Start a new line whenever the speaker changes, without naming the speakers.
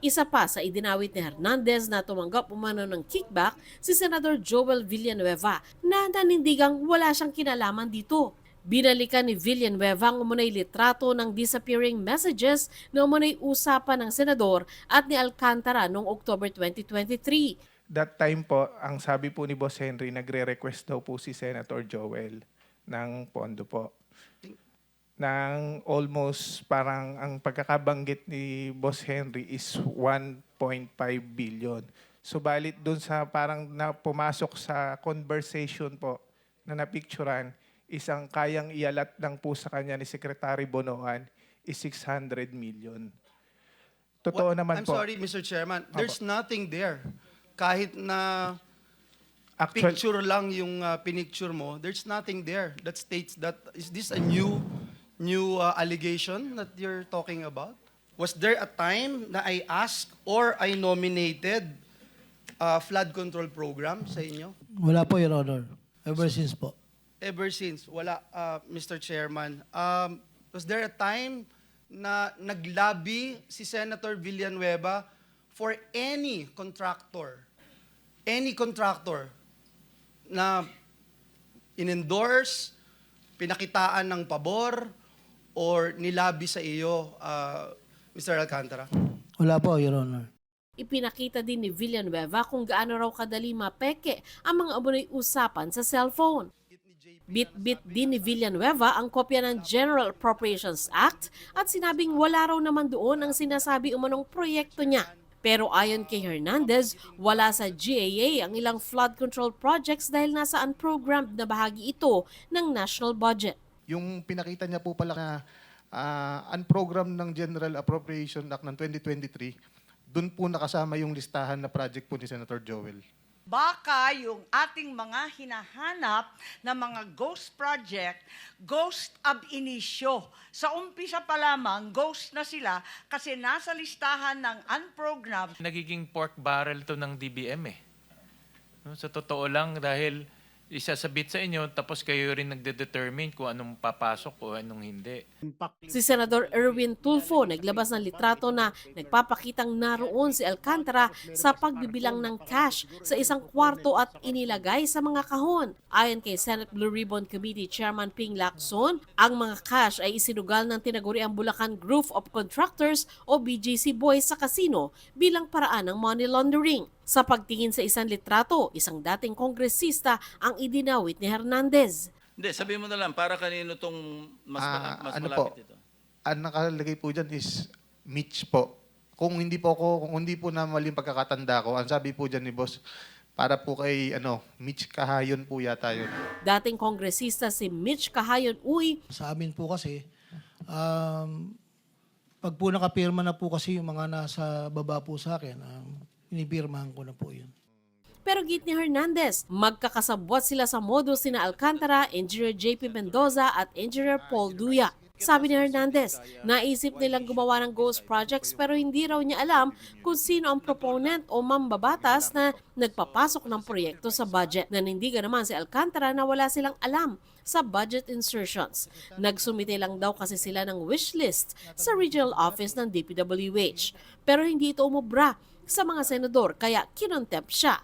Isa pa sa idinawit ni Hernandez na tumanggap umano ng kickback si Senador Joel Villanueva na nanindigang wala siyang kinalaman dito. Binalikan ni Villanueva ang umunay litrato ng disappearing messages na umunay usapan ng senador at ni Alcantara noong October 2023.
That time po, ang sabi po ni Boss Henry, nagre-request daw po si Senator Joel ng pondo po. Ng almost parang ang pagkakabanggit ni Boss Henry is 1.5 billion. Subalit dun sa parang na pumasok sa conversation po na napicturan, isang kayang ialat lang po sa kanya ni Secretary Bonoan is 600 million. Totoo naman
I'm
po.
sorry, Mr. Chairman. There's nothing there. Kahit na
Actual,
picture lang yung pinicture mo, there's nothing there that states that, is this a new allegation that you're talking about? Was there a time na I asked or I nominated flood control program sa inyo?
Wala po, Your Honor. Ever since po.
Ever since, wala, Mr. Chairman. Was there a time na naglabi si Senator Villanueva for any contractor na in-endorse, pinakitaan ng pabor, or nilabi sa iyo, Mr. Alcantara?
Wala po, Your Honor.
Ipinakita din ni Villanueva kung gaano raw kadali mapeke ang mga umunay usapan sa cellphone. Bit-bit din ni Villanueva ang kopya ng General Appropriations Act at sinabing wala raw naman doon ang sinasabi umanong proyekto niya. Pero ayon kay Hernandez, wala sa GAA ang ilang flood control projects dahil nasa unprogrammed na bahagi ito ng national budget.
Yung pinakita niya po pala na unprogrammed ng General Appropriation Act ng 2023, doon po nakasama yung listahan na project po ni Senator Joel.
Baka yung ating mga hinahanap na mga ghost project, ghost ab initio. Sa umpisa pa lamang, ghost na sila kasi nasa listahan ng unprogrammed.
Nagiging pork barrel to ng DBM eh. No, sa totoo lang dahil isasabit sa inyo tapos kayo rin nagde-determine kung anong papasok o anong hindi.
Si Senador Erwin Tulfo naglabas ng litrato na nagpapakitang naroon si Alcantara sa pagbibilang ng cash sa isang kwarto at inilagay sa mga kahon. Ayon kay Senate Blue Ribbon Committee Chairman Ping Lacson, ang mga cash ay isinugal ng tinaguriang Bulacan Group of Contractors o BGC Boys sa casino bilang paraan ng money laundering. Sa pagtingin sa isang litrato, isang dating kongresista ang idinawit ni Hernandez.
Hindi, sabihin mo na lang, para kanino itong mas
Ano po,
malapit ito?
ang nakalagay po dyan is Mitch po. Kung hindi po na maling pagkakatanda ko, ang sabi po dyan ni Boss, para po kay Mitch Kahayon po yata yun.
Dating kongresista si Mitch Kahayon Uy,
Sa amin po kasi, pag po nakapirma na po kasi yung mga nasa baba po sa akin, inipirmahan ko na po yun.
pero git ni Hernandez, magkakasabwat sila sa modus sina Alcantara, Engineer JP Mendoza at Engineer Paul Duya. Sabi ni Hernandez, naisip nilang gumawa ng ghost projects pero hindi raw niya alam kung sino ang proponent o mambabatas na nagpapasok ng proyekto sa budget. Nanindigan naman si Alcantara na wala silang alam sa budget insertions. Nagsumite lang daw kasi sila ng wish list sa regional office ng DPWH. Pero hindi ito umubra sa mga senador kaya kinontempt siya.